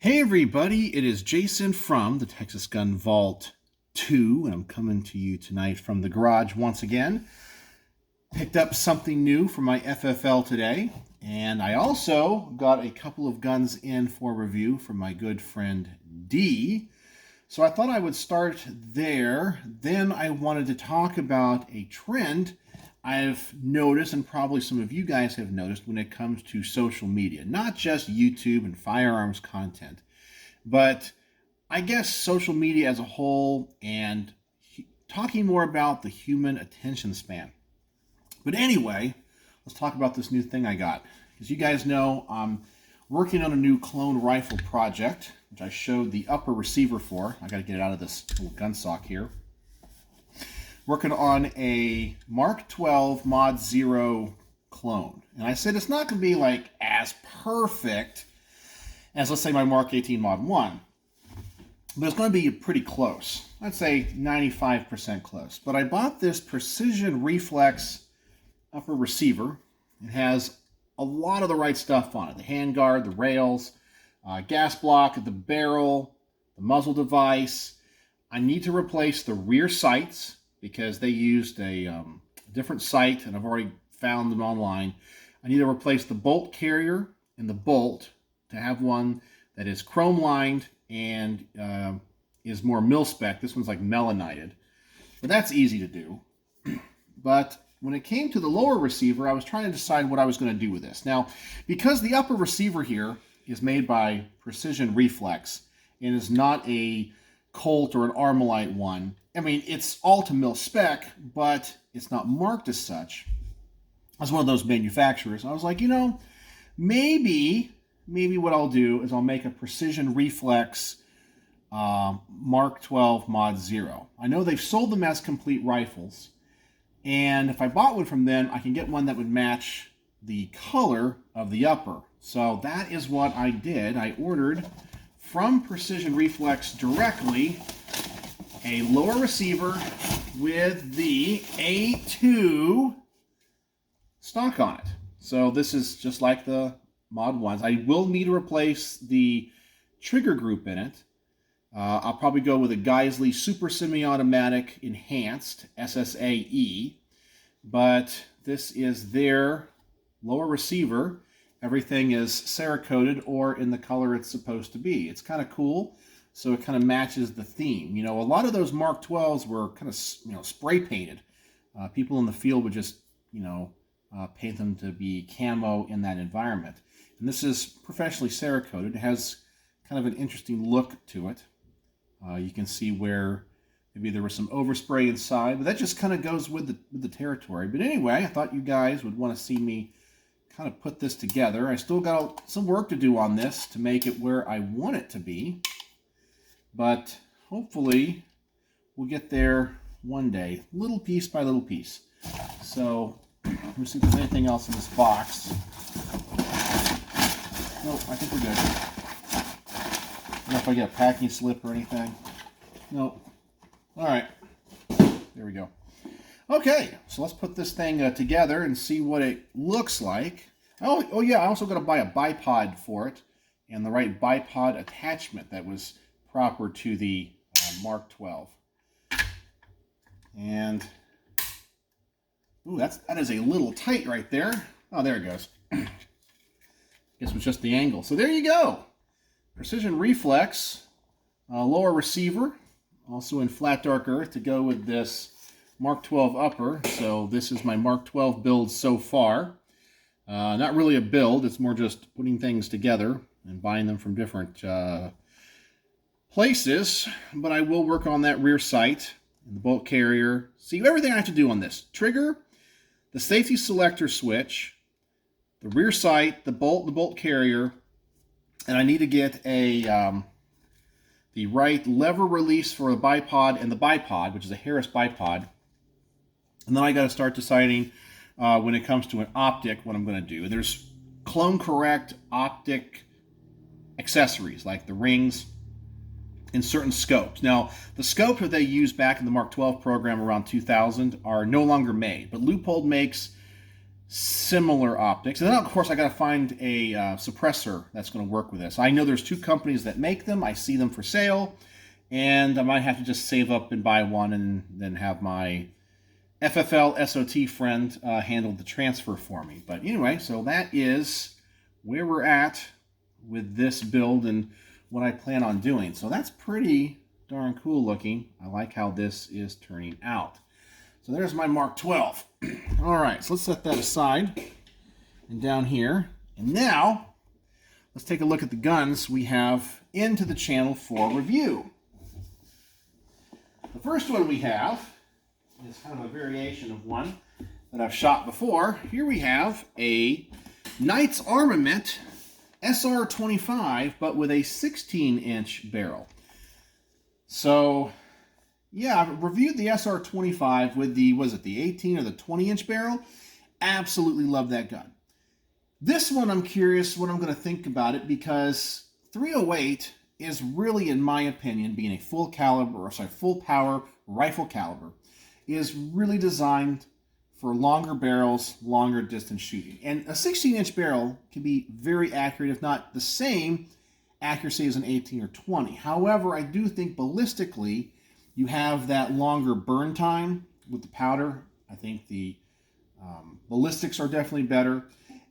Hey everybody, it is Jason from the Texas Gun Vault 2, and I'm coming to you tonight from the garage once again. Picked up something new for my FFL today, and I also got a couple of guns in for review from my good friend D. So I thought I would start there. Then I wanted to talk about a trend I've noticed, and probably some of you guys have noticed, when it comes to social media. Not just YouTube and firearms content, but I guess social media as a whole, and talking more about the human attention span. But anyway, let's talk about this new thing I got. As you guys know, I'm working on a new clone rifle project, which I showed the upper receiver for. I got to get it out of this little gun sock here. Working on a Mk12 Mod 0 clone. And I said it's not going to be like as perfect as, let's say, my Mk18 Mod 1. But it's going to be pretty close. I'd say 95% close. But I bought this Precision Reflex upper receiver. It has a lot of the right stuff on it. The handguard, the rails, gas block, the barrel, the muzzle device. I need to replace the rear sights, because they used a different sight, and I've already found them online. I need to replace the bolt carrier and the bolt to have one that is chrome lined and is more mil-spec. This one's like melanited, but that's easy to do. But when it came to the lower receiver, I was trying to decide what I was going to do with this. Now, because the upper receiver here is made by Precision Reflex and is not a Colt or an Armalite one, I mean, it's all to mil-spec, but it's not marked as such as one of those manufacturers. I was like, maybe what I'll do is I'll make a Precision Reflex Mk12 Mod 0. I know they've sold them as complete rifles, and if I bought one from them, I can get one that would match the color of the upper. So that is what I did. I ordered from Precision Reflex directly a lower receiver with the A2 stock on it. So this is just like the Mod 1s. I will need to replace the trigger group in it. I'll probably go with a Geisley Super Semi-Automatic Enhanced, SSAE. But this is their lower receiver. Everything is Cerakoted or in the color it's supposed to be. It's kind of cool. So it kind of matches the theme. A lot of those Mk12s were kind of, spray painted. People in the field would just, paint them to be camo in that environment. And this is professionally Cerakoted. It has kind of an interesting look to it. You can see where maybe there was some overspray inside, but that just kind of goes with the territory. But anyway, I thought you guys would want to see me kind of put this together. I still got some work to do on this to make it where I want it to be. But hopefully we'll get there one day, little piece by little piece. So let me see if there's anything else in this box. Nope, I think we're good. I don't know if I get a packing slip or anything. Nope. All right. There we go. Okay, so let's put this thing together and see what it looks like. Oh yeah, I also got to buy a bipod for it, and the right bipod attachment that was proper to the Mk12. And ooh, that is a little tight right there. Oh, there it goes. Guess it was just the angle. So there you go. Precision Reflex lower receiver, also in flat dark earth to go with this Mk12 upper. So this is my Mk12 build so far. Not really a build. It's more just putting things together and buying them from different places, but I will work on that rear sight and the bolt carrier. See everything I have to do on this. Trigger, the safety selector switch, the rear sight, the bolt carrier, and I need to get the right lever release for a bipod and the bipod, which is a Harris bipod. And then I got to start deciding when it comes to an optic what I'm going to do. There's clone correct optic accessories like the rings in certain scopes. Now, the scopes that they used back in the Mk12 program around 2000 are no longer made, but Leupold makes similar optics. And then, of course, I got to find a suppressor that's going to work with this. I know there's 2 companies that make them. I see them for sale, and I might have to just save up and buy one and then have my FFL SOT friend handle the transfer for me. But anyway, so that is where we're at with this build and what I plan on doing. So that's pretty darn cool looking. I like how this is turning out. So there's my Mark 12. All right, so let's set that aside and down here. And now let's take a look at the guns we have into the channel for review. The first one we have is kind of a variation of one that I've shot before. Here we have a Knight's Armament SR25, but with a 16-inch barrel. So, yeah, I've reviewed the SR25 with the, was it the 18 or the 20-inch barrel? Absolutely love that gun. This one, I'm curious what I'm going to think about it, because 308 is really, in my opinion, being a full power rifle caliber, is really designed for longer barrels, longer distance shooting. And a 16-inch barrel can be very accurate, if not the same accuracy as an 18 or 20. However, I do think ballistically, you have that longer burn time with the powder. I think the ballistics are definitely better.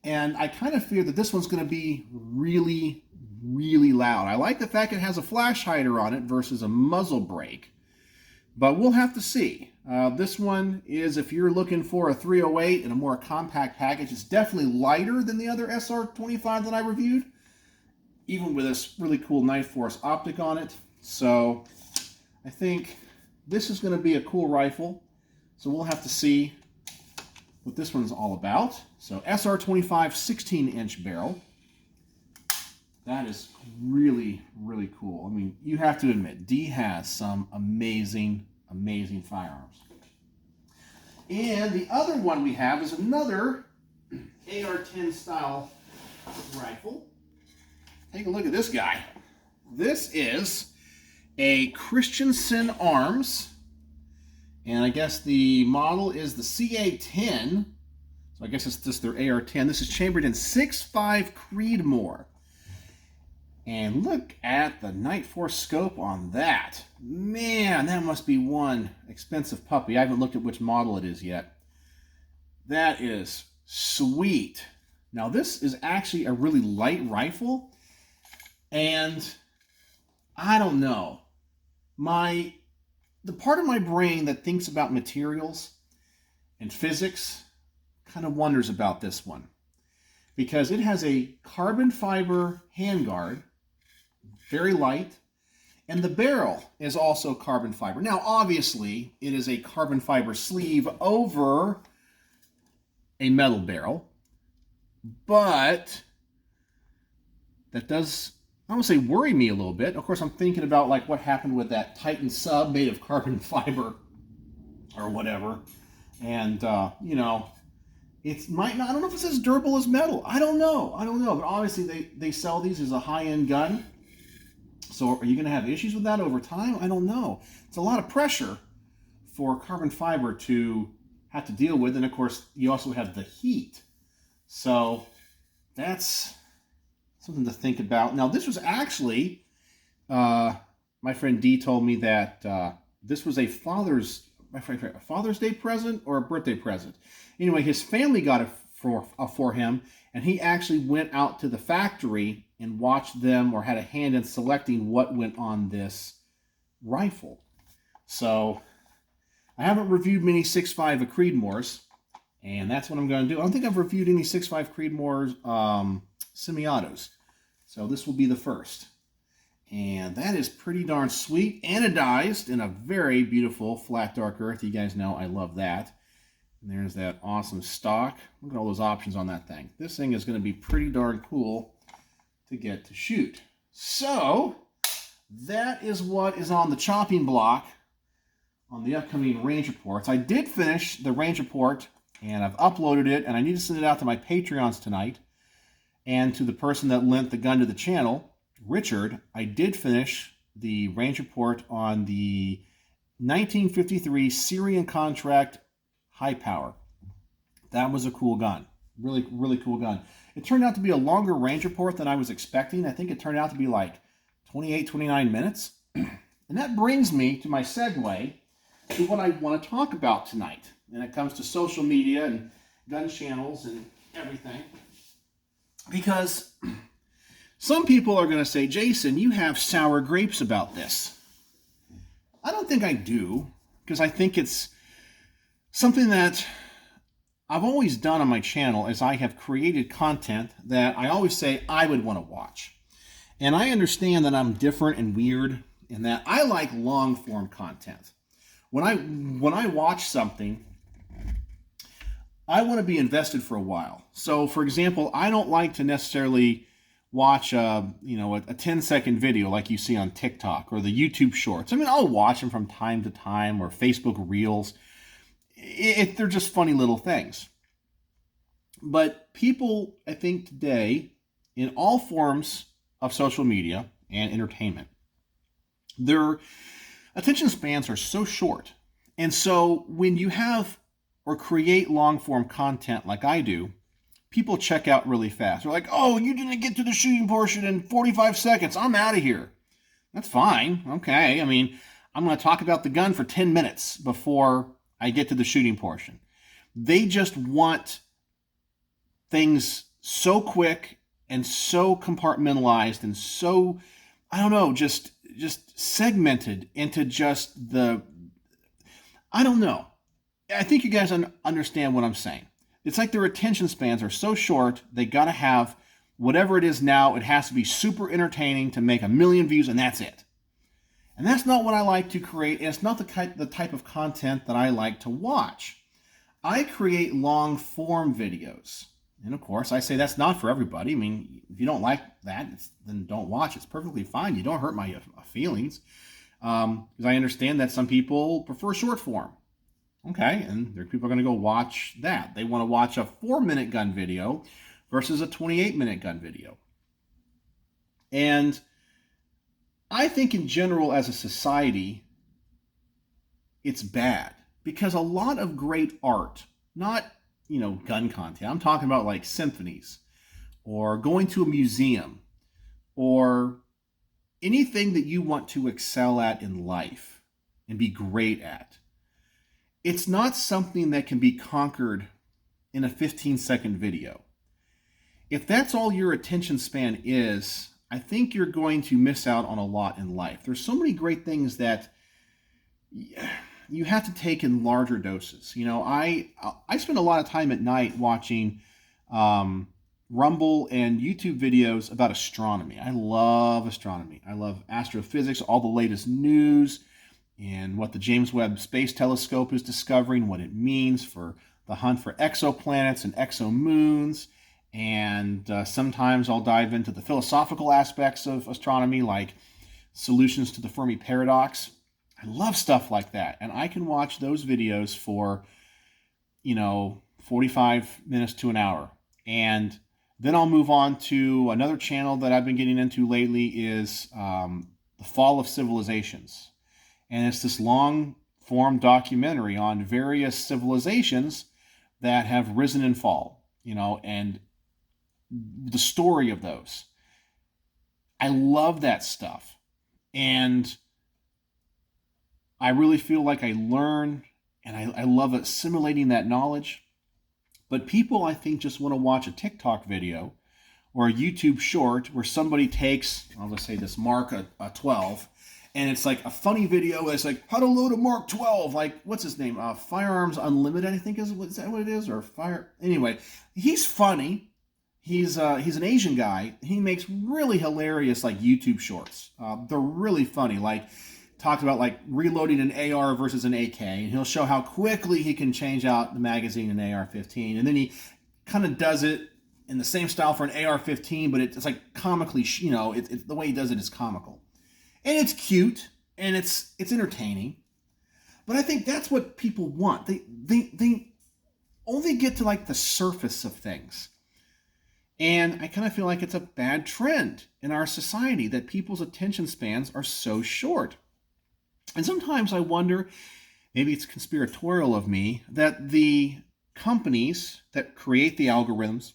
And I kind of fear that this one's going to be really, really loud. I like the fact it has a flash hider on it versus a muzzle brake. But we'll have to see. This one is, if you're looking for a 308 and a more compact package, it's definitely lighter than the other SR25 that I reviewed, even with this really cool Knife Force optic on it. So I think this is going to be a cool rifle. So we'll have to see what this one's all about. So SR25 16-inch barrel. That is really, really cool. I mean, you have to admit, D has some amazing, amazing firearms. And the other one we have is another AR-10 style rifle. Take a look at this guy. This is a Christensen Arms, and I guess the model is the CA-10. So I guess it's just their AR-10. This is chambered in 6.5 Creedmoor. And look at the Night Force scope on that. Man, that must be one expensive puppy. I haven't looked at which model it is yet. That is sweet. Now, this is actually a really light rifle. And I don't know. The part of my brain that thinks about materials and physics kind of wonders about this one. Because it has a carbon fiber handguard, very light, and the barrel is also carbon fiber. Now, obviously, it is a carbon fiber sleeve over a metal barrel, but that does, I don't say worry me a little bit. Of course, I'm thinking about like what happened with that Titan sub made of carbon fiber or whatever, and you know, it might not, I don't know if it's as durable as metal. I don't know, but obviously they sell these as a high-end gun. So are you going to have issues with that over time? I don't know. It's a lot of pressure for carbon fiber to have to deal with. And of course, you also have the heat. So that's something to think about. Now, this was actually, my friend D told me that this was a Father's Day present or a birthday present. Anyway, his family got it for him, and he actually went out to the factory and watched them, or had a hand in selecting what went on this rifle. So I haven't reviewed many 6.5 Creedmoors, and that's what I'm going to do. I don't think I've reviewed any 6.5 Creedmoor semi-autos, so this will be the first. And that is pretty darn sweet, anodized in a very beautiful flat dark earth. You guys know I love that. And there's that awesome stock. Look at all those options on that thing. This thing is going to be pretty darn cool to get to shoot. So that is what is on the chopping block on the upcoming range reports. I did finish the range report, and I've uploaded it, and I need to send it out to my Patreons tonight and to the person that lent the gun to the channel, Richard. I did finish the range report on the 1953 Syrian contract high power. That was a cool gun. Really, really cool gun. It turned out to be a longer range report than I was expecting. I think it turned out to be like 28, 29 minutes. And that brings me to my segue to what I want to talk about tonight. And it comes to social media and gun channels and everything. Because some people are going to say, Jason, you have sour grapes about this. I don't think I do, because I think it's something that I've always done on my channel is I have created content that I always say I would want to watch. And I understand that I'm different and weird in that I like long form content. When I watch something, I want to be invested for a while. So for example, I don't like to necessarily watch a 10-second video like you see on TikTok or the YouTube Shorts. I mean, I'll watch them from time to time, or Facebook Reels. They're just funny little things. But people, I think today, in all forms of social media and entertainment, their attention spans are so short. And so when you have or create long-form content like I do, people check out really fast. They're like, oh, you didn't get to the shooting portion in 45 seconds. I'm out of here. That's fine. Okay. I mean, I'm going to talk about the gun for 10 minutes before I get to the shooting portion. They just want things so quick and so compartmentalized and so, I don't know, just segmented into just the, I don't know. I think you guys understand what I'm saying. It's like their attention spans are so short, they got to have whatever it is now. It has to be super entertaining to make 1 million views, and that's it. And that's not what I like to create, and it's not the type of content that I like to watch. I create long-form videos. And of course, I say that's not for everybody. I mean, if you don't like that, then don't watch. It's perfectly fine. You don't hurt my feelings. Because I understand that some people prefer short form. Okay, and there are people going to go watch that. They want to watch a 4-minute gun video versus a 28-minute gun video. And I think in general as a society, it's bad. Because a lot of great art, not, gun content. I'm talking about like symphonies or going to a museum or anything that you want to excel at in life and be great at. It's not something that can be conquered in a 15-second video. If that's all your attention span is, I think you're going to miss out on a lot in life. There's so many great things that you have to take in larger doses. I spend a lot of time at night watching Rumble and YouTube videos about astronomy. I love astronomy. I love astrophysics, all the latest news, and what the James Webb Space Telescope is discovering, what it means for the hunt for exoplanets and exomoons. And sometimes I'll dive into the philosophical aspects of astronomy, like solutions to the Fermi paradox. I love stuff like that. And I can watch those videos for, 45 minutes to an hour. And then I'll move on to another channel that I've been getting into lately is The Fall of Civilizations. And it's this long-form documentary on various civilizations that have risen and fall, and the story of those. I love that stuff. And I really feel like I learn, and I love assimilating that knowledge. But people, I think, just want to watch a TikTok video or a YouTube short where somebody takes, I'll just say this, Mark a 12, and it's like a funny video. It's like, how to load a Mark 12. Like, what's his name? Firearms Unlimited, I think is that what it is? Or Anyway, he's funny. He's an Asian guy. He makes really hilarious like YouTube shorts. They're really funny. Like, talked about like reloading an AR versus an AK, and he'll show how quickly he can change out the magazine in an AR-15, and then he kind of does it in the same style for an AR-15, but it's like comically, the way he does it is comical. And it's cute, and it's entertaining. But I think that's what people want. They only get to like the surface of things. And I kind of feel like it's a bad trend in our society that people's attention spans are so short. And sometimes I wonder, maybe it's conspiratorial of me, that the companies that create the algorithms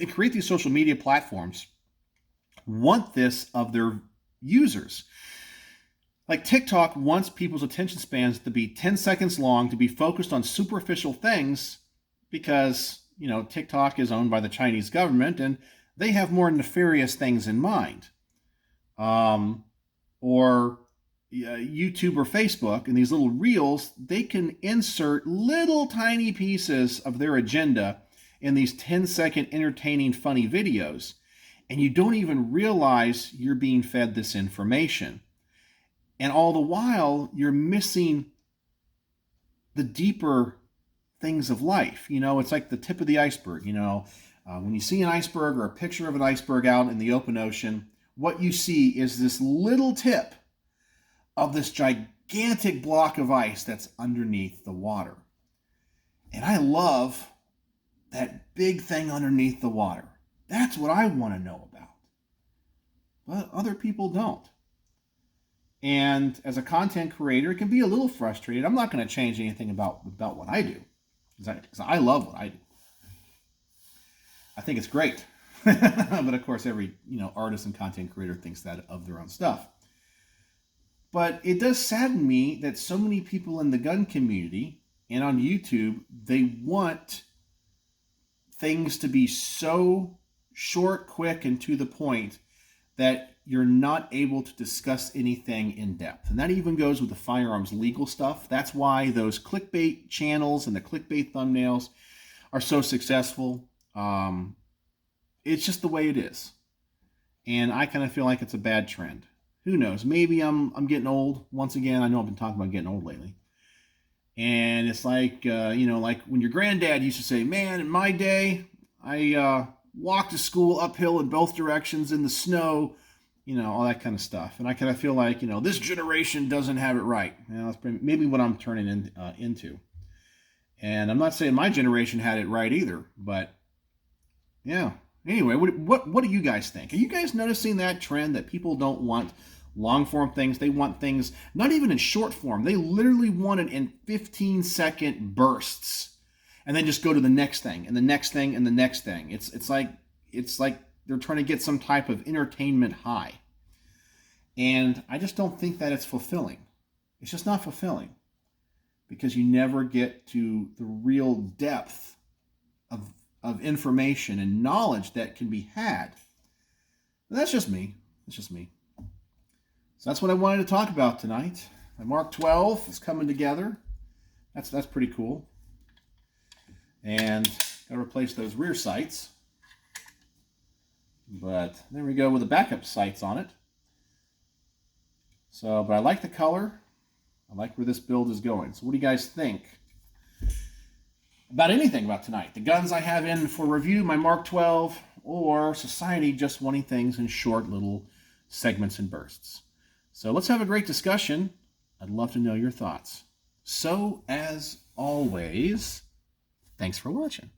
and create these social media platforms want this of their users. Like TikTok wants people's attention spans to be 10 seconds long, to be focused on superficial things, because, you know, TikTok is owned by the Chinese government and they have more nefarious things in mind. Or YouTube or Facebook, and these little reels, they can insert little tiny pieces of their agenda in these 10-second entertaining funny videos, and you don't even realize you're being fed this information. And all the while, you're missing the deeper things of life. You know, it's like the tip of the iceberg. You know, when you see an iceberg or a picture of an iceberg out in the open ocean, what you see is this little tip of this gigantic block of ice that's underneath the water. And I love that big thing underneath the water. That's what I want to know about. But other people don't. And as a content creator, it can be a little frustrated. I'm not going to change anything about what I do, because I love what I do. I think it's great. But of course, every artist and content creator thinks that of their own stuff. But it does sadden me that so many people in the gun community and on YouTube, they want things to be so short, quick, and to the point that you're not able to discuss anything in depth. And that even goes with the firearms legal stuff. That's why those clickbait channels and the clickbait thumbnails are so successful. It's just the way it is. And I kind of feel like it's a bad trend. Who knows? Maybe I'm getting old. Once again, I know I've been talking about getting old lately. And it's like, like when your granddad used to say, man, in my day, I walked to school uphill in both directions in the snow, all that kind of stuff. And I kind of feel like, this generation doesn't have it right. That's maybe what I'm turning into. And I'm not saying my generation had it right either, but yeah. Anyway, what do you guys think? Are you guys noticing that trend that people don't want long form things? They want things not even in short form. They literally want it in 15-second bursts, and then just go to the next thing and the next thing and the next thing. It's like they're trying to get some type of entertainment high, and I just don't think that it's fulfilling. It's just not fulfilling, because you never get to the real depth of information and knowledge that can be had. And that's just me. It's just me. So that's what I wanted to talk about tonight. My Mark 12 is coming together. That's pretty cool. And gotta replace those rear sights. But there we go with the backup sights on it. So, but I like the color. I like where this build is going. So what do you guys think about anything about tonight? The guns I have in for review, my Mark 12, or society just wanting things in short little segments and bursts. So let's have a great discussion. I'd love to know your thoughts. So, as always, thanks for watching.